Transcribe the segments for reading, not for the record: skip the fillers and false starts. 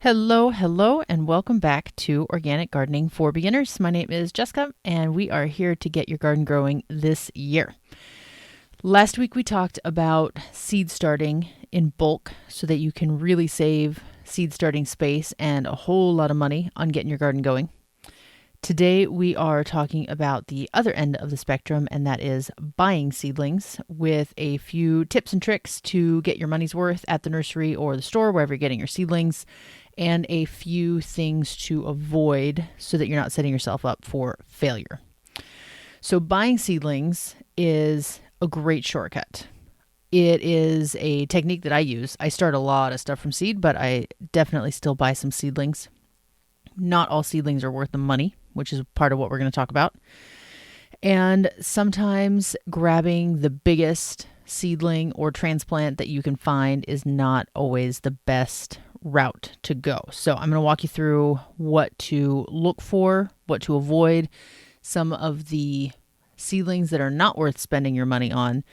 Hello, and welcome back to Organic Gardening for Beginners. My name is Jessica, and we are here to get your garden growing this year. Last week, we talked about seed starting in bulk so that you can really save seed starting space and a whole lot of money on getting your garden going. Today, we are talking about the other end of the spectrum, and that is buying seedlings with a few tips and tricks to get your money's worth at the nursery or the store, wherever you're getting your seedlings, and a few things to avoid so that you're not setting yourself up for failure. So buying seedlings is a great shortcut. It is a technique that I use. I start a lot of stuff from seed, but I definitely still buy some seedlings. Not all seedlings are worth the money, which is part of what we're going to talk about. And sometimes grabbing the biggest seedling or transplant that you can find is not always the best route to go. So I'm going to walk you through what to look for, what to avoid, some of the seedlings that are not worth spending your money on,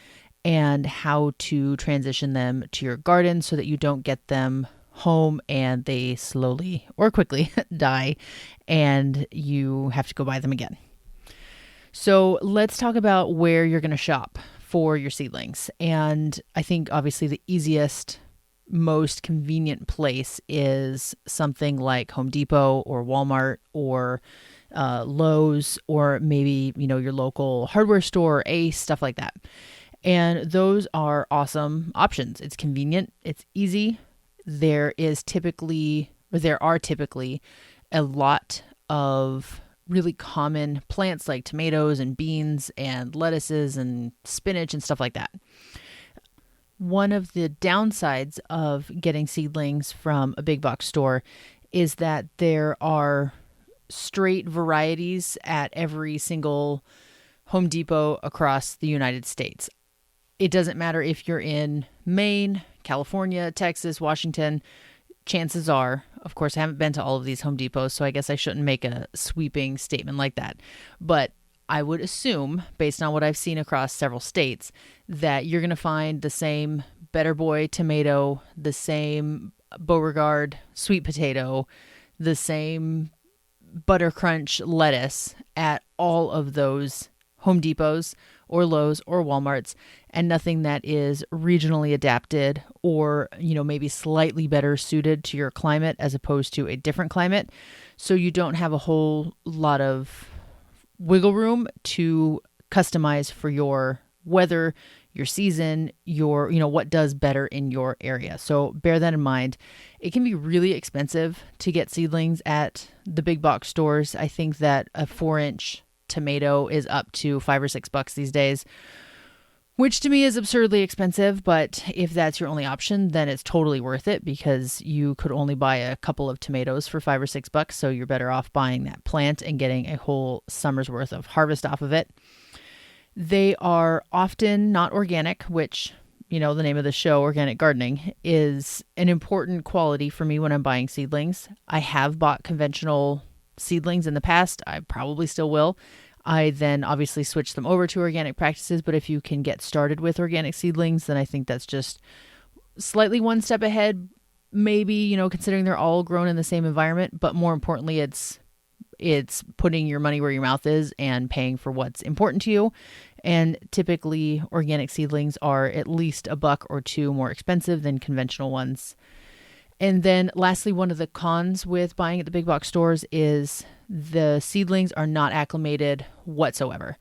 and how to transition them to your garden so that you don't get them home and they slowly or quickly die and you have to go buy them again. So let's talk about where you're going to shop for your seedlings. And I think obviously the easiest, most convenient place is something like Home Depot or Walmart or Lowe's, or maybe, your local hardware store, Ace, stuff like that. And those are awesome options. It's convenient. It's easy. There are typically a lot of really common plants like tomatoes and beans and lettuces and spinach and stuff like that. One of the downsides of getting seedlings from a big box store is that there are straight varieties at every single Home Depot across the United States. It doesn't matter if you're in Maine, California, Texas, Washington. Chances are, of course, I haven't been to all of these Home Depots, so I guess I shouldn't make a sweeping statement like that. But I would assume, based on what I've seen across several states, that you're going to find the same Better Boy tomato, the same Beauregard sweet potato, the same Butter Crunch lettuce at all of those Home Depots or Lowe's or Walmarts, and nothing that is regionally adapted or, maybe slightly better suited to your climate as opposed to a different climate. So you don't have a whole lot of wiggle room to customize for your weather, your season, your, what does better in your area. So bear that in mind. It can be really expensive to get seedlings at the big box stores. I think that a 4-inch tomato is up to $5 or $6 these days, which to me is absurdly expensive. But if that's your only option, then it's totally worth it because you could only buy a couple of tomatoes for $5 or $6. So you're better off buying that plant and getting a whole summer's worth of harvest off of it. They are often not organic, which, the name of the show, Organic Gardening, is an important quality for me when I'm buying seedlings. I have bought conventional seedlings in the past. I probably still will. I then obviously switch them over to organic practices, but if you can get started with organic seedlings, then I think that's just slightly one step ahead, maybe, considering they're all grown in the same environment, but more importantly, it's putting your money where your mouth is and paying for what's important to you. And typically organic seedlings are at least $1 or $2 more expensive than conventional ones. And then lastly, one of the cons with buying at the big box stores is the seedlings are not acclimated whatsoever.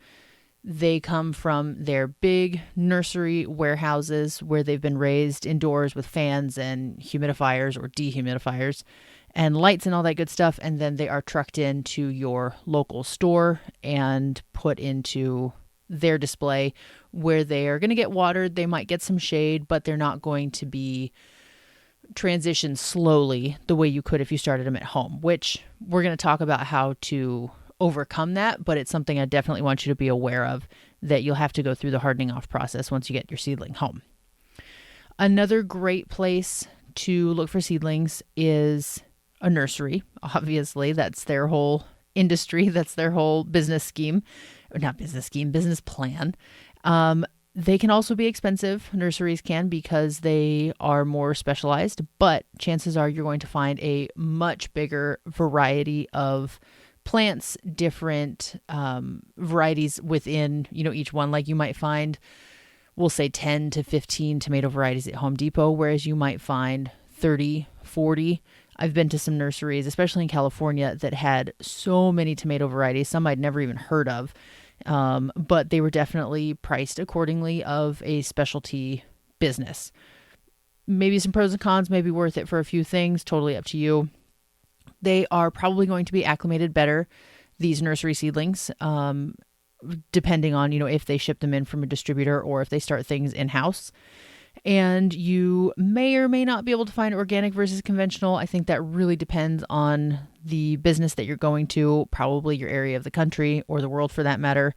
They come from their big nursery warehouses where they've been raised indoors with fans and humidifiers or dehumidifiers and lights and all that good stuff. And then they are trucked into your local store and put into their display where they are going to get watered. They might get some shade, but they're not going to be transition slowly the way you could if you started them at home, which we're going to talk about how to overcome that, but it's something I definitely want you to be aware of, that you'll have to go through the hardening off process once you get your seedling home. Another great place to look for seedlings is a nursery. Obviously, that's their whole industry. That's their whole business scheme, or not business scheme, business plan. They can also be expensive. Nurseries can, because they are more specialized, but chances are you're going to find a much bigger variety of plants, different varieties within, each one. Like you might find, we'll say 10 to 15 tomato varieties at Home Depot, whereas you might find 30, 40. I've been to some nurseries, especially in California, that had so many tomato varieties, some I'd never even heard of. But they were definitely priced accordingly of a specialty business. Maybe some pros and cons, maybe worth it for a few things, totally up to you. They are probably going to be acclimated better, these nursery seedlings, depending on, if they ship them in from a distributor or if they start things in-house. And you may or may not be able to find organic versus conventional. I think that really depends on the business that you're going to, probably your area of the country or the world for that matter.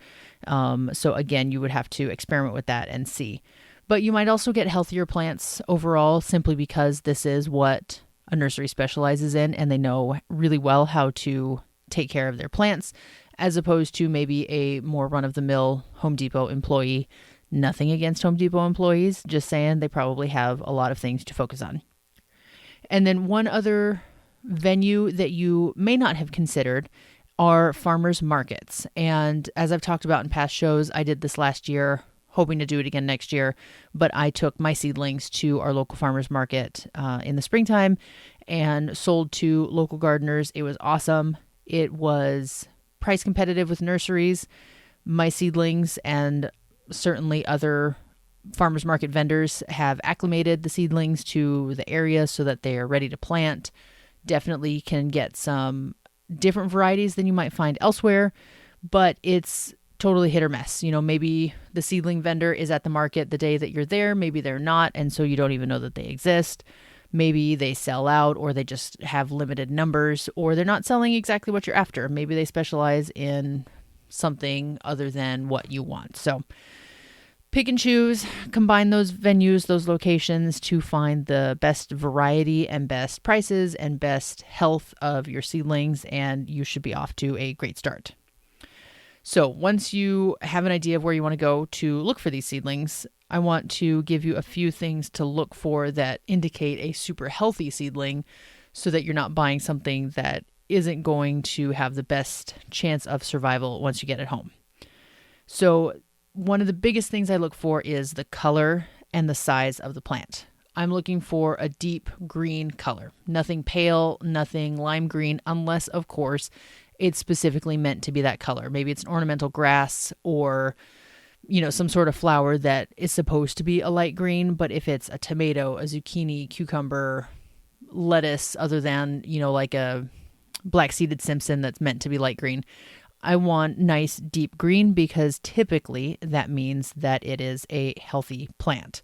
So again, you would have to experiment with that and see. But you might also get healthier plants overall, simply because this is what a nursery specializes in, and they know really well how to take care of their plants, as opposed to maybe a more run-of-the-mill Home Depot employee. Nothing against Home Depot employees, just saying they probably have a lot of things to focus on. And then one other venue that you may not have considered are farmers markets. And as I've talked about in past shows, I did this last year, hoping to do it again next year, but I took my seedlings to our local farmers market in the springtime and sold to local gardeners. It was awesome. It was price competitive with nurseries. My seedlings and certainly other farmers market vendors have acclimated the seedlings to the area so that they are ready to plant. Definitely can get some different varieties than you might find elsewhere, but it's totally hit or miss. Maybe the seedling vendor is at the market the day that you're there, maybe they're not, and so you don't even know that they exist. Maybe they sell out, or they just have limited numbers, or they're not selling exactly what you're after. Maybe they specialize in something other than what you want. So pick and choose, combine those venues, those locations to find the best variety and best prices and best health of your seedlings, and you should be off to a great start. So once you have an idea of where you want to go to look for these seedlings, I want to give you a few things to look for that indicate a super healthy seedling, so that you're not buying something that isn't going to have the best chance of survival once you get it home. So one of the biggest things I look for is the color and the size of the plant. I'm looking for a deep green color, nothing pale, nothing lime green, unless, of course, it's specifically meant to be that color. Maybe it's an ornamental grass or, some sort of flower that is supposed to be a light green. But if it's a tomato, a zucchini, cucumber, lettuce, other than, like a black-seeded Simpson that's meant to be light green, I want nice deep green, because typically that means that it is a healthy plant.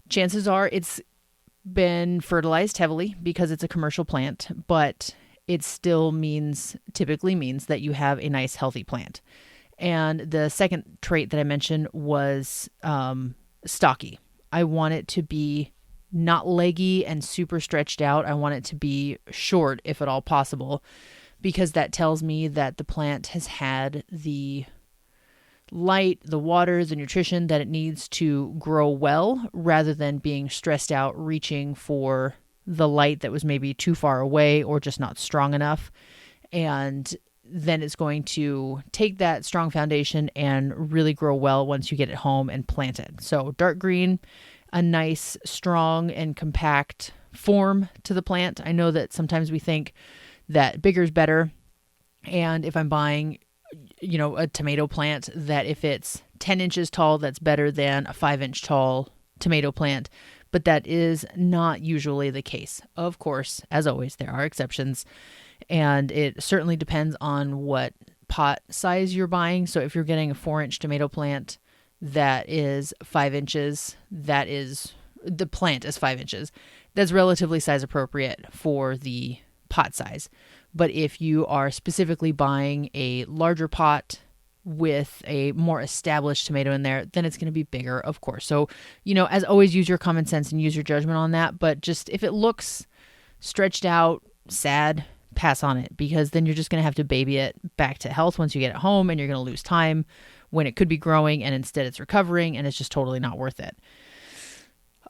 Chances are it's been fertilized heavily because it's a commercial plant, but it still typically means that you have a nice healthy plant. And the second trait that I mentioned was stocky. I want it to be not leggy and super stretched out. I want it to be short, if at all possible, because that tells me that the plant has had the light, the water, the nutrition that it needs to grow well, rather than being stressed out, reaching for the light that was maybe too far away or just not strong enough. And then it's going to take that strong foundation and really grow well once you get it home and plant it. So dark green, a nice, strong, and compact form to the plant. I know that sometimes we think that bigger is better. And if I'm buying, a tomato plant, that if it's 10 inches tall, that's better than a 5-inch tall tomato plant. But that is not usually the case. Of course, as always, there are exceptions. And it certainly depends on what pot size you're buying. So if you're getting a 4-inch tomato plant that is 5 inches, the plant is 5 inches. That's relatively size appropriate for the pot size. But if you are specifically buying a larger pot with a more established tomato in there, then it's going to be bigger, of course. So, as always, use your common sense and use your judgment on that. But just if it looks stretched out, sad, pass on it, because then you're just going to have to baby it back to health once you get it home, and you're going to lose time when it could be growing, and instead it's recovering and it's just totally not worth it.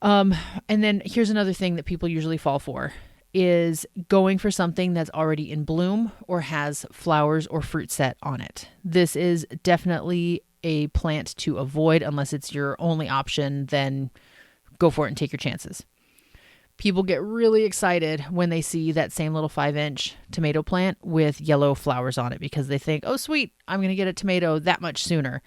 And then here's another thing that people usually fall for is going for something that's already in bloom or has flowers or fruit set on it. This is definitely a plant to avoid unless it's your only option. Then go for it and take your chances. People get really excited when they see that same little 5-inch tomato plant with yellow flowers on it because they think, oh, sweet, I'm going to get a tomato that much sooner.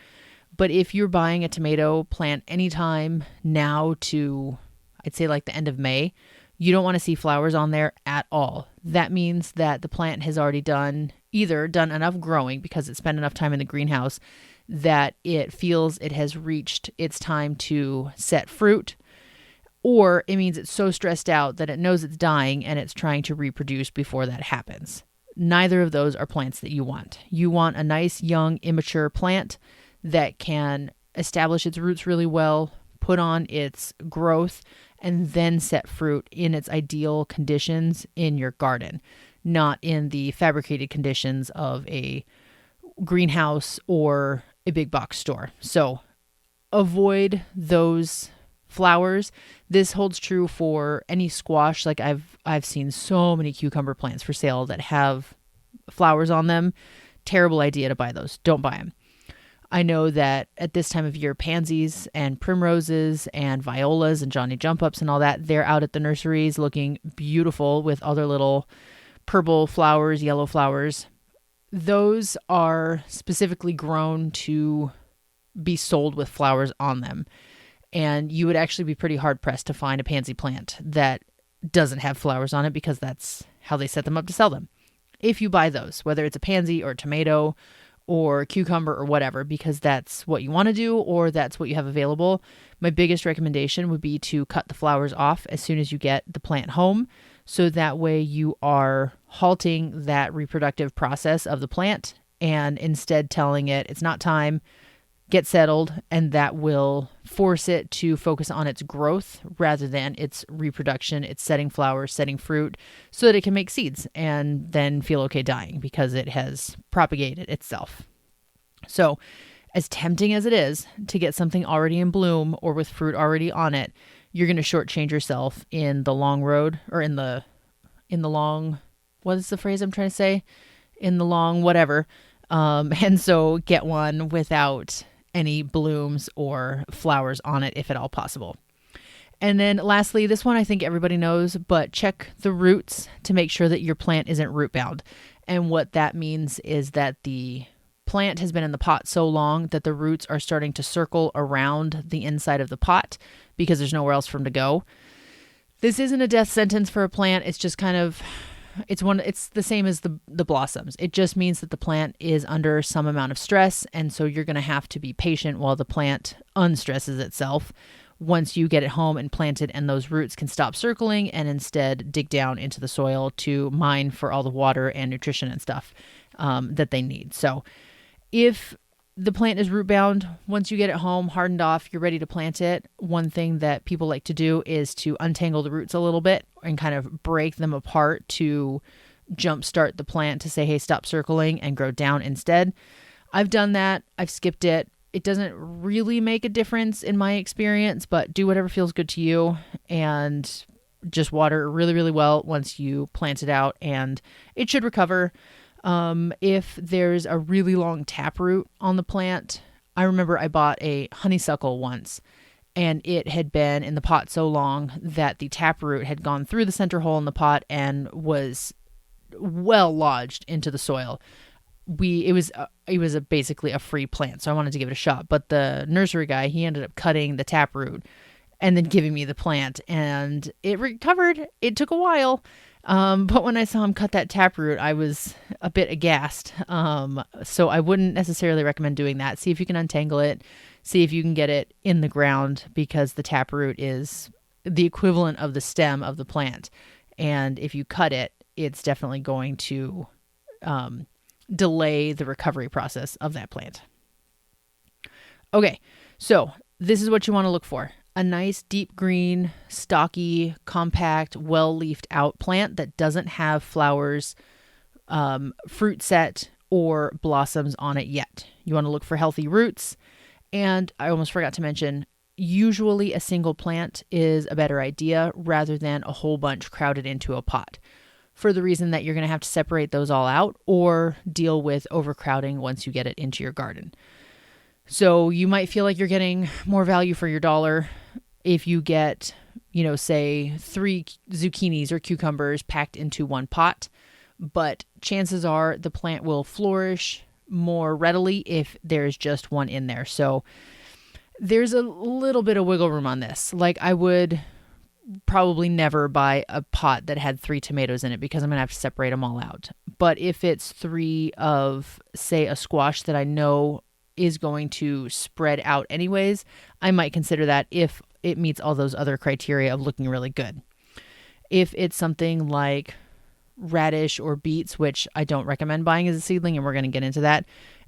But if you're buying a tomato plant anytime now to, I'd say like the end of May, you don't want to see flowers on there at all. That means that the plant has already done enough growing because it spent enough time in the greenhouse that it feels it has reached its time to set fruit, or it means it's so stressed out that it knows it's dying and it's trying to reproduce before that happens. Neither of those are plants that you want. You want a nice, young, immature plant that can establish its roots really well, put on its growth, and then set fruit in its ideal conditions in your garden, not in the fabricated conditions of a greenhouse or a big box store. So avoid those flowers. This holds true for any squash. Like I've seen so many cucumber plants for sale that have flowers on them. Terrible idea to buy those. Don't buy them. I know that at this time of year, pansies and primroses and violas and Johnny jump ups and all that, they're out at the nurseries looking beautiful with other little purple flowers, yellow flowers. Those are specifically grown to be sold with flowers on them. And you would actually be pretty hard pressed to find a pansy plant that doesn't have flowers on it because that's how they set them up to sell them. If you buy those, whether it's a pansy or a tomato or cucumber or whatever, because that's what you want to do or that's what you have available, my biggest recommendation would be to cut the flowers off as soon as you get the plant home. So that way you are halting that reproductive process of the plant and instead telling it it's not time, get settled, and that will force it to focus on its growth rather than its reproduction, its setting flowers, setting fruit, so that it can make seeds and then feel okay dying because it has propagated itself. So as tempting as it is to get something already in bloom or with fruit already on it, you're going to shortchange yourself in the long road, or in the long, what is the phrase I'm trying to say? In the long whatever. And so get one without any blooms or flowers on it if at all possible. And then lastly, this one I think everybody knows, but check the roots to make sure that your plant isn't root bound. And what that means is that the plant has been in the pot so long that the roots are starting to circle around the inside of the pot because there's nowhere else for them to go. This isn't a death sentence for a plant. It's just kind of, it's the same as the blossoms. It just means that the plant is under some amount of stress. And so you're going to have to be patient while the plant unstresses itself once you get it home and planted, and those roots can stop circling and instead dig down into the soil to mine for all the water and nutrition and stuff that they need. So if the plant is root bound, once you get it home, hardened off, you're ready to plant it, one thing that people like to do is to untangle the roots a little bit and kind of break them apart to jumpstart the plant to say, hey, stop circling and grow down instead. I've done that. I've skipped it. It doesn't really make a difference in my experience, but do whatever feels good to you and just water really, really well once you plant it out, and it should recover. If there's a really long taproot on the plant, I remember I bought a honeysuckle once, and it had been in the pot so long that the taproot had gone through the center hole in the pot and was well lodged into the soil. It was basically a free plant, so I wanted to give it a shot. But the nursery guy, he ended up cutting the taproot and then giving me the plant, and it recovered. It took a while. But when I saw him cut that taproot, I was a bit aghast. So I wouldn't necessarily recommend doing that. See if you can untangle it. See if you can get it in the ground, because the taproot is the equivalent of the stem of the plant. And if you cut it, it's definitely going to delay the recovery process of that plant. Okay, so this is what you want to look for. A nice deep green, stocky, compact, well-leafed out plant that doesn't have flowers, fruit set, or blossoms on it yet. You want to look for healthy roots. And I almost forgot to mention, usually a single plant is a better idea rather than a whole bunch crowded into a pot, for the reason that you're going to have to separate those all out or deal with overcrowding once you get it into your garden. So you might feel like you're getting more value for your dollar if you get, say 3 zucchinis or cucumbers packed into one pot, but chances are the plant will flourish more readily if there's just one in there. So there's a little bit of wiggle room on this. Like, I would probably never buy a pot that had 3 tomatoes in it because I'm going to have to separate them all out. But if it's 3 of, say, a squash that I know is going to spread out anyways, I might consider that if it meets all those other criteria of looking really good. If it's something like radish or beets, which I don't recommend buying as a seedling, and we're going to get into that,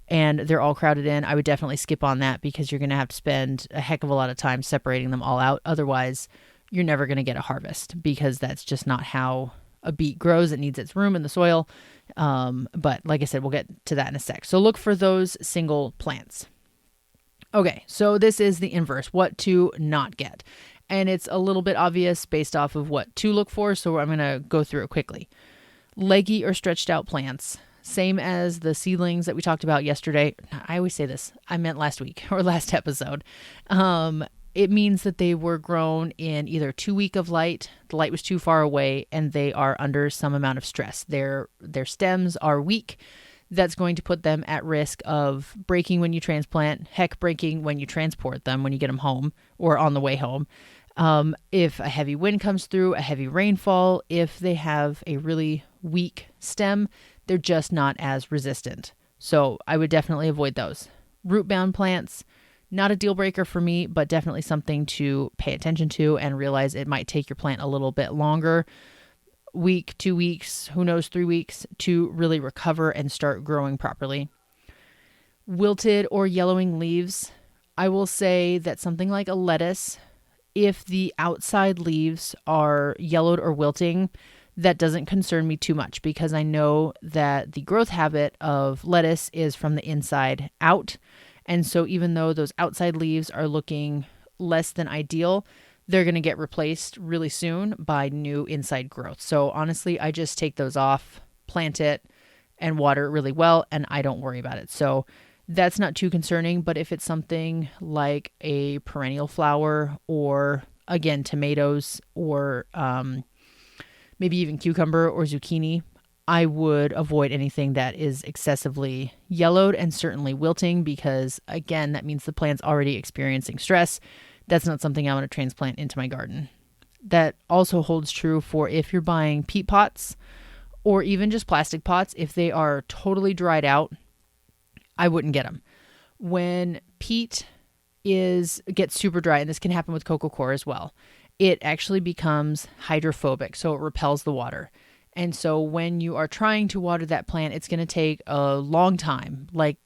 and they're all crowded in, I would definitely skip on that because you're going to have to spend a heck of a lot of time separating them all out. Otherwise, you're never going to get a harvest because that's just not how a beet grows. It needs its room in the soil. But like I said, we'll get to that in a sec. So look for those single plants. Okay, so this is the inverse, what to not get. And it's a little bit obvious based off of what to look for, so I'm going to go through it quickly. Leggy or stretched out plants, same as the seedlings that we talked about yesterday. I always say this, I meant last week or last episode. It means that they were grown in either too weak of light, the light was too far away, and they are under some amount of stress. Their stems are weak. That's going to put them at risk of breaking when you transplant, heck, breaking when you transport them, when you get them home or on the way home. If a heavy wind comes through, a heavy rainfall, if they have a really weak stem, they're just not as resistant. So I would definitely avoid those. Root-bound plants, not a deal breaker for me, but definitely something to pay attention to and realize it might take your plant a little bit longer, week, 2 weeks, who knows, 3 weeks, to really recover and start growing properly. Wilted or yellowing leaves, I will say that something like a lettuce, if the outside leaves are yellowed or wilting, that doesn't concern me too much because I know that the growth habit of lettuce is from the inside out. And so even though those outside leaves are looking less than ideal, they're going to get replaced really soon by new inside growth. So honestly, I just take those off, plant it, and water it really well, and I don't worry about it. So that's not too concerning. But if it's something like a perennial flower or, again, tomatoes or maybe even cucumber or zucchini, I would avoid anything that is excessively yellowed and certainly wilting because, again, that means the plant's already experiencing stress. That's not something I want to transplant into my garden. That also holds true for if you're buying peat pots or even just plastic pots. If they are totally dried out, I wouldn't get them. When peat gets super dry, and this can happen with coco coir as well, it actually becomes hydrophobic, so it repels the water. And so when you are trying to water that plant, it's going to take a long time, like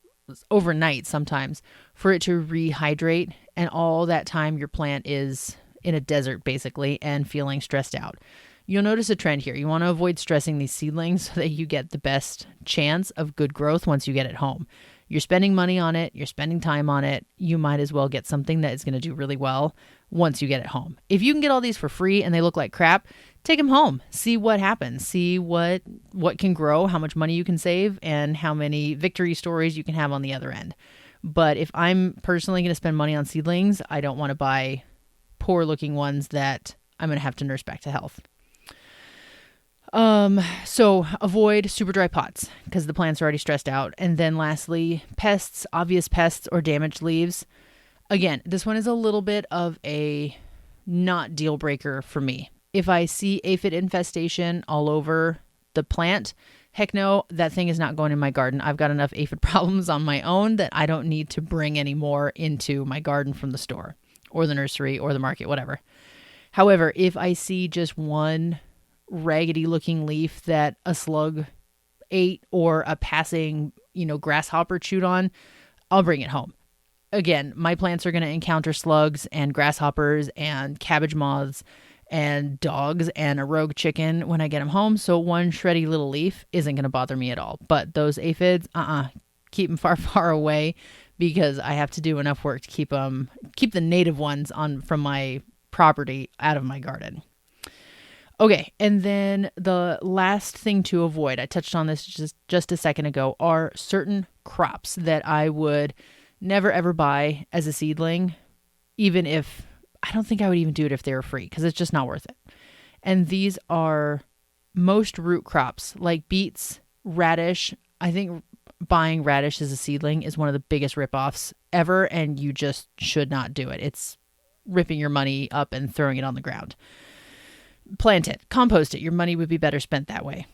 overnight sometimes, for it to rehydrate. And all that time your plant is in a desert basically and feeling stressed out. You'll notice a trend here. You want to avoid stressing these seedlings so that you get the best chance of good growth once you get it home. You're spending money on it. You're spending time on it. You might as well get something that is going to do really well once you get it home. If you can get all these for free and they look like crap, take them home. See what happens. See what can grow, how much money you can save, and how many victory stories you can have on the other end. But if I'm personally going to spend money on seedlings, I don't want to buy poor looking ones that I'm going to have to nurse back to health. So avoid super dry pots because the plants are already stressed out. And then lastly, pests, obvious pests or damaged leaves. Again, this one is a little bit of a not deal breaker for me. If I see aphid infestation all over the plant, heck no, that thing is not going in my garden. I've got enough aphid problems on my own that I don't need to bring any more into my garden from the store or the nursery or the market, whatever. However, if I see just one raggedy looking leaf that a slug ate or a passing, grasshopper chewed on, I'll bring it home. Again, my plants are going to encounter slugs and grasshoppers and cabbage moths and dogs and a rogue chicken when I get them home. So one shreddy little leaf isn't going to bother me at all. But those aphids, keep them far, far away because I have to do enough work to keep the native ones from my property out of my garden. Okay, and then the last thing to avoid, I touched on this just a second ago, are certain crops that I would never ever buy as a seedling, even if, I don't think I would even do it if they were free, because it's just not worth it. And these are most root crops like beets, radish. I think buying radish as a seedling is one of the biggest ripoffs ever, and you just should not do it. It's ripping your money up and throwing it on the ground. Plant it, compost it. Your money would be better spent that way.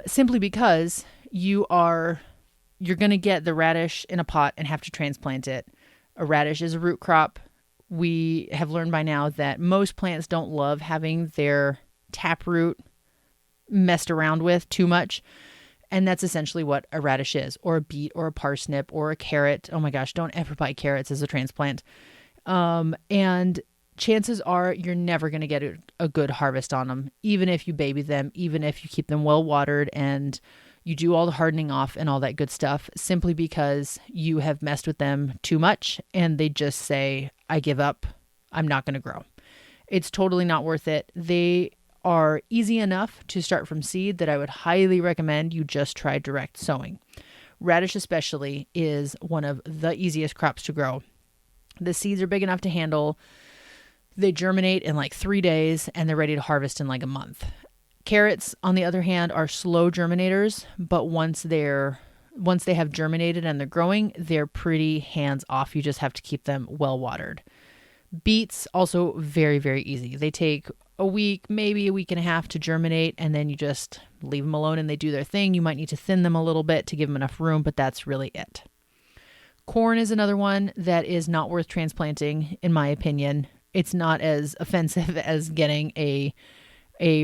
Simply because you're going to get the radish in a pot and have to transplant it. A radish is a root crop. We have learned by now that most plants don't love having their taproot messed around with too much. And that's essentially what a radish is, or a beet, or a parsnip, or a carrot. Oh my gosh, don't ever buy carrots as a transplant. And chances are you're never going to get a good harvest on them, even if you baby them, even if you keep them well watered and you do all the hardening off and all that good stuff, simply because you have messed with them too much and they just say, I give up, I'm not going to grow. It's totally not worth it. They are easy enough to start from seed that I would highly recommend you just try direct sowing. Radish especially is one of the easiest crops to grow. The seeds are big enough to handle. They germinate in like 3 days and they're ready to harvest in like a month. Carrots, on the other hand, are slow germinators, but once they have germinated and they're growing, they're pretty hands off. You just have to keep them well watered. Beets, also very, very easy. They take a week, maybe a week and a half to germinate, and then you just leave them alone and they do their thing. You might need to thin them a little bit to give them enough room, but that's really it. Corn is another one that is not worth transplanting, in my opinion. It's not as offensive as getting a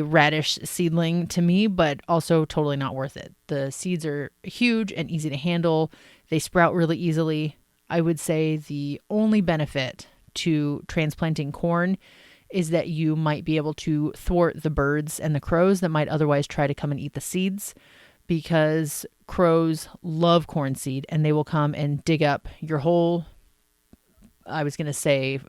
radish seedling to me, but also totally not worth it. The seeds are huge and easy to handle. They sprout really easily. I would say the only benefit to transplanting corn is that you might be able to thwart the birds and the crows that might otherwise try to come and eat the seeds, because crows love corn seed and they will come and dig up your whole, I was going to say,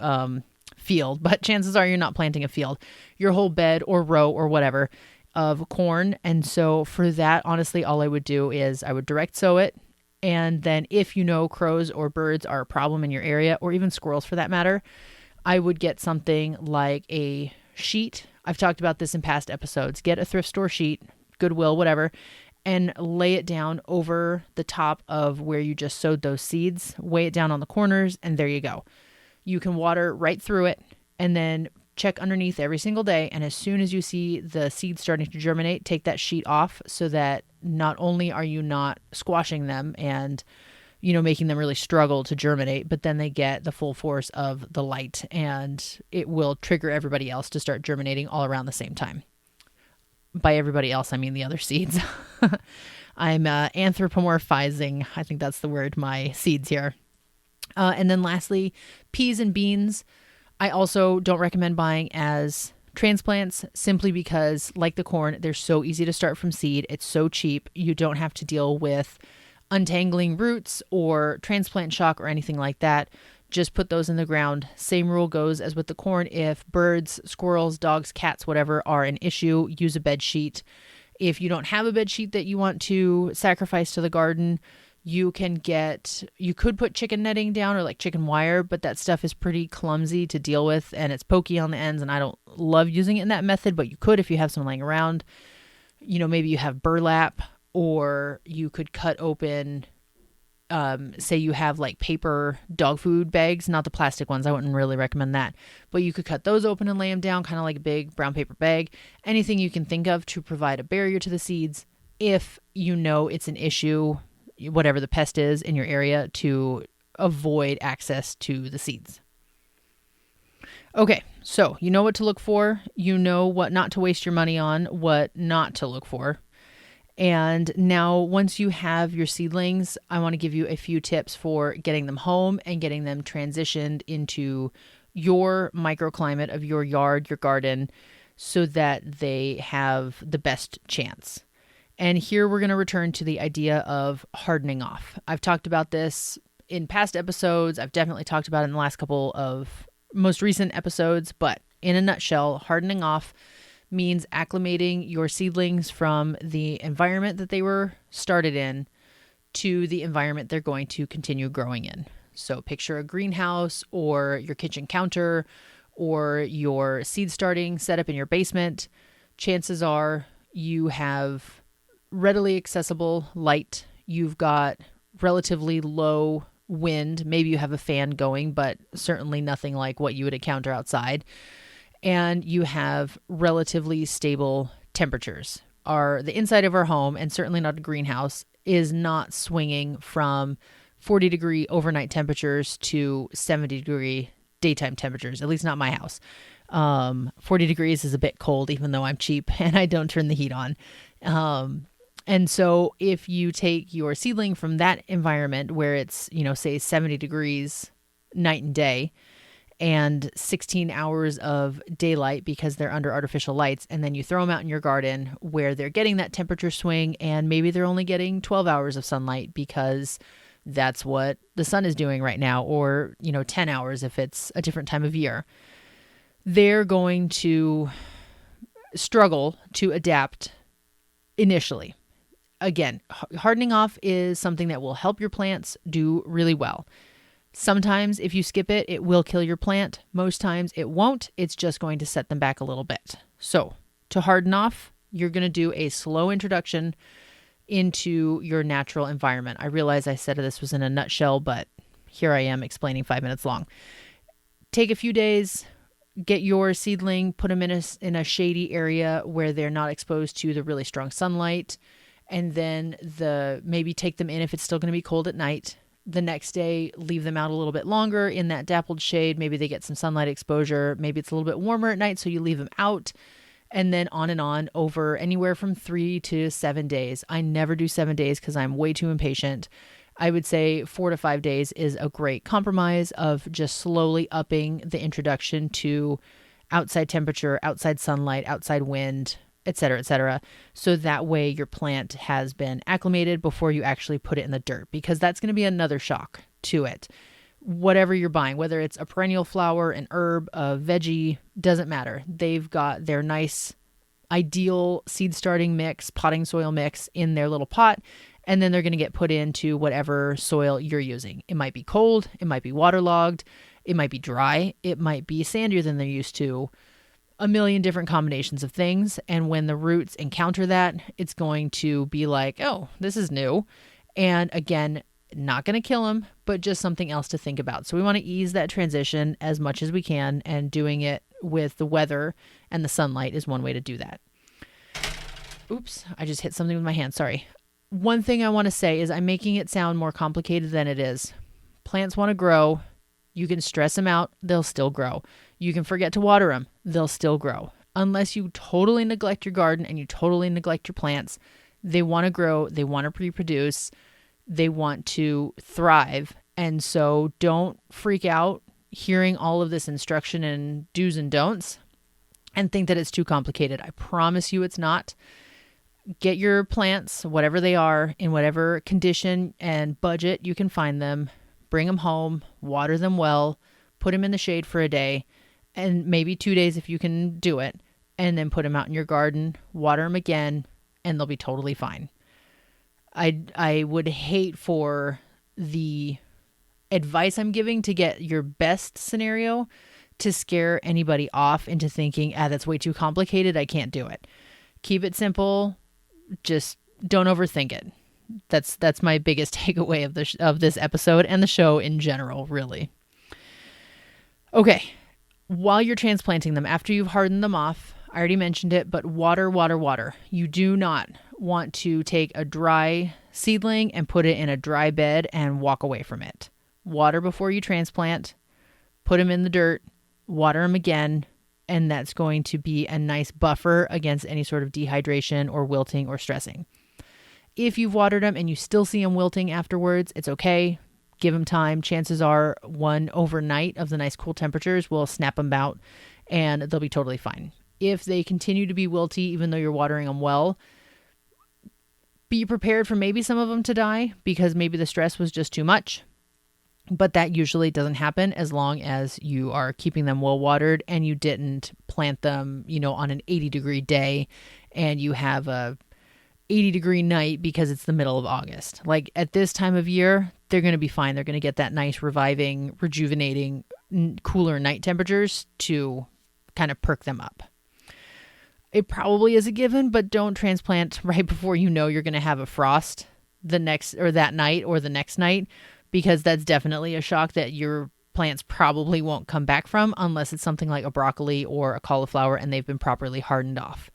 field, but chances are you're not planting a field, your whole bed or row or whatever of corn. And so for that, honestly, all I would do is I would direct sow it. And then if you know crows or birds are a problem in your area, or even squirrels for that matter, I would get something like a sheet. I've talked about this in past episodes. Get a thrift store sheet, Goodwill, whatever, and lay it down over the top of where you just sowed those seeds. Weigh it down on the corners, and there you go. You can water right through it and then check underneath every single day. And as soon as you see the seeds starting to germinate, take that sheet off so that not only are you not squashing them and, making them really struggle to germinate, but then they get the full force of the light and it will trigger everybody else to start germinating all around the same time. By everybody else, I mean the other seeds. I'm anthropomorphizing, I think that's the word, my seeds here. And then lastly, peas and beans, I also don't recommend buying as transplants, simply because, like the corn, they're so easy to start from seed. It's so cheap. You don't have to deal with untangling roots or transplant shock or anything like that. Just put those in the ground. Same rule goes as with the corn. If birds, squirrels, dogs, cats, whatever are an issue, use a bed sheet. If you don't have a bed sheet that you want to sacrifice to the garden, you could put chicken netting down or like chicken wire, but that stuff is pretty clumsy to deal with and it's pokey on the ends and I don't love using it in that method, but you could if you have some laying around. Maybe you have burlap, or you could cut open, say you have like paper dog food bags, not the plastic ones. I wouldn't really recommend that, but you could cut those open and lay them down kind of like a big brown paper bag. Anything you can think of to provide a barrier to the seeds if it's an issue, whatever the pest is in your area, to avoid access to the seeds. Okay, so you know what to look for. You know what not to waste your money on, what not to look for. And now once you have your seedlings, I want to give you a few tips for getting them home and getting them transitioned into your microclimate of your yard, your garden, so that they have the best chance. And here we're going to return to the idea of hardening off. I've talked about this in past episodes. I've definitely talked about it in the last couple of most recent episodes, but in a nutshell, hardening off means acclimating your seedlings from the environment that they were started in to the environment they're going to continue growing in. So picture a greenhouse or your kitchen counter or your seed starting setup in your basement. Chances are you have readily accessible light. You've got relatively low wind. Maybe you have a fan going, but certainly nothing like what you would encounter outside. And you have relatively stable temperatures. The inside of our home, and certainly not a greenhouse, is not swinging from 40-degree overnight temperatures to 70-degree daytime temperatures, at least not my house. 40 degrees is a bit cold, even though I'm cheap and I don't turn the heat on. And so if you take your seedling from that environment where it's, say 70 degrees night and day and 16 hours of daylight because they're under artificial lights, and then you throw them out in your garden where they're getting that temperature swing and maybe they're only getting 12 hours of sunlight because that's what the sun is doing right now, or, 10 hours if it's a different time of year, they're going to struggle to adapt initially. Again, hardening off is something that will help your plants do really well. Sometimes if you skip it, it will kill your plant. Most times it won't. It's just going to set them back a little bit. So to harden off, you're going to do a slow introduction into your natural environment. I realize I said this was in a nutshell, but here I am explaining 5 minutes long. Take a few days, get your seedling, put them in a shady area where they're not exposed to the really strong sunlight. And then maybe take them in if it's still going to be cold at night. The next day, leave them out a little bit longer in that dappled shade. Maybe they get some sunlight exposure. Maybe it's a little bit warmer at night, so you leave them out. And then on and on over anywhere from 3 to 7 days. I never do 7 days because I'm way too impatient. I would say 4 to 5 days is a great compromise of just slowly upping the introduction to outside temperature, outside sunlight, outside wind, et cetera, so that way your plant has been acclimated before you actually put it in the dirt, because that's going to be another shock to it. Whatever you're buying, whether it's a perennial flower, an herb, a veggie, doesn't matter. They've got their nice, ideal seed starting mix, potting soil mix in their little pot, and then they're going to get put into whatever soil you're using. It might be cold, it might be waterlogged, it might be dry, it might be sandier than they're used to. A million different combinations of things. And when the roots encounter that, it's going to be like, oh, this is new. And again, not going to kill them, but just something else to think about. So we want to ease that transition as much as we can, and doing it with the weather and the sunlight is one way to do that. Oops, I just hit something with my hand. Sorry. One thing I want to say is I'm making it sound more complicated than it is. Plants want to grow. You can stress them out, they'll still grow. You can forget to water them, they'll still grow. Unless you totally neglect your garden and you totally neglect your plants, they want to grow, they want to reproduce, they want to thrive. And so don't freak out hearing all of this instruction and do's and don'ts and think that it's too complicated. I promise you it's not. Get your plants, whatever they are, in whatever condition and budget you can find them. Bring them home, water them well, put them in the shade for a day, and maybe 2 days if you can do it, and then put them out in your garden, water them again, and they'll be totally fine. I would hate for the advice I'm giving to get your best scenario to scare anybody off into thinking, that's way too complicated, I can't do it. Keep it simple, just don't overthink it. That's my biggest takeaway of this episode and the show in general, really. Okay, while you're transplanting them, after you've hardened them off, I already mentioned it, but water, water, water. You do not want to take a dry seedling and put it in a dry bed and walk away from it. Water before you transplant, put them in the dirt, water them again, and that's going to be a nice buffer against any sort of dehydration or wilting or stressing. If you've watered them and you still see them wilting afterwards, it's okay. give them time. Chances are one overnight of the nice cool temperatures will snap them out and they'll be totally fine. If they continue to be wilty, even though you're watering them well, be prepared for maybe some of them to die because maybe the stress was just too much. But that usually doesn't happen as long as you are keeping them well watered and you didn't plant them, on an 80-degree day and you have a 80-degree night because it's the middle of August. Like at this time of year, they're going to be fine. They're going to get that nice, reviving, rejuvenating, cooler night temperatures to kind of perk them up. It probably is a given, but don't transplant right before you're going to have a frost that night or the next night, because that's definitely a shock that your plants probably won't come back from unless it's something like a broccoli or a cauliflower and they've been properly hardened off.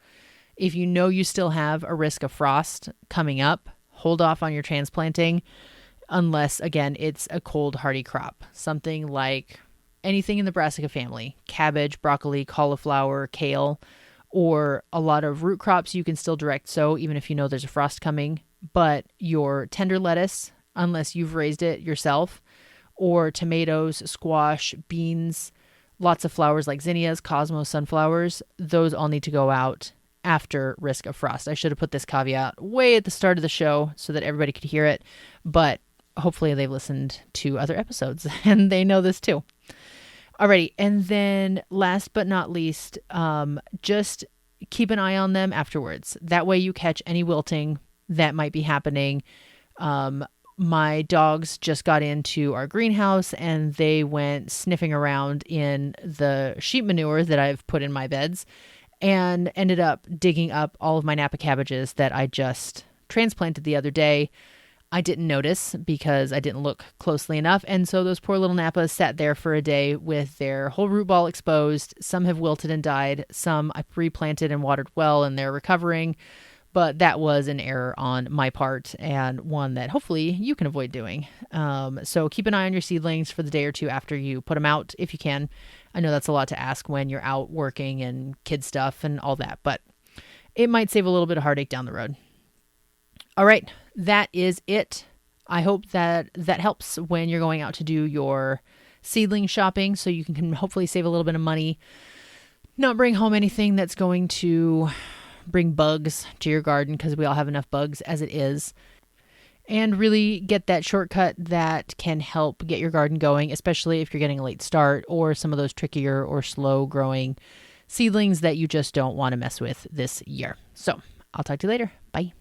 If you still have a risk of frost coming up, hold off on your transplanting unless, again, it's a cold hardy crop. Something like anything in the brassica family, cabbage, broccoli, cauliflower, kale, or a lot of root crops you can still direct sow even if there's a frost coming. But your tender lettuce, unless you've raised it yourself, or tomatoes, squash, beans, lots of flowers like zinnias, cosmos, sunflowers, those all need to go out after risk of frost. I should have put this caveat way at the start of the show so that everybody could hear it, but hopefully they've listened to other episodes and they know this too. Alrighty, and then last but not least, just keep an eye on them afterwards. That way you catch any wilting that might be happening. My dogs just got into our greenhouse and they went sniffing around in the sheep manure that I've put in my beds and ended up digging up all of my Napa cabbages that I just transplanted the other day. I didn't notice because I didn't look closely enough. And so those poor little Napas sat there for a day with their whole root ball exposed. Some have wilted and died. Some I replanted and watered well and they're recovering. But that was an error on my part and one that hopefully you can avoid doing. So keep an eye on your seedlings for the day or two after you put them out if you can. I know that's a lot to ask when you're out working and kid stuff and all that, but it might save a little bit of heartache down the road. All right, that is it. I hope that helps when you're going out to do your seedling shopping so you can hopefully save a little bit of money, not bring home anything that's going to bring bugs to your garden because we all have enough bugs as it is, and really get that shortcut that can help get your garden going, especially if you're getting a late start or some of those trickier or slow growing seedlings that you just don't want to mess with this year. So I'll talk to you later. Bye.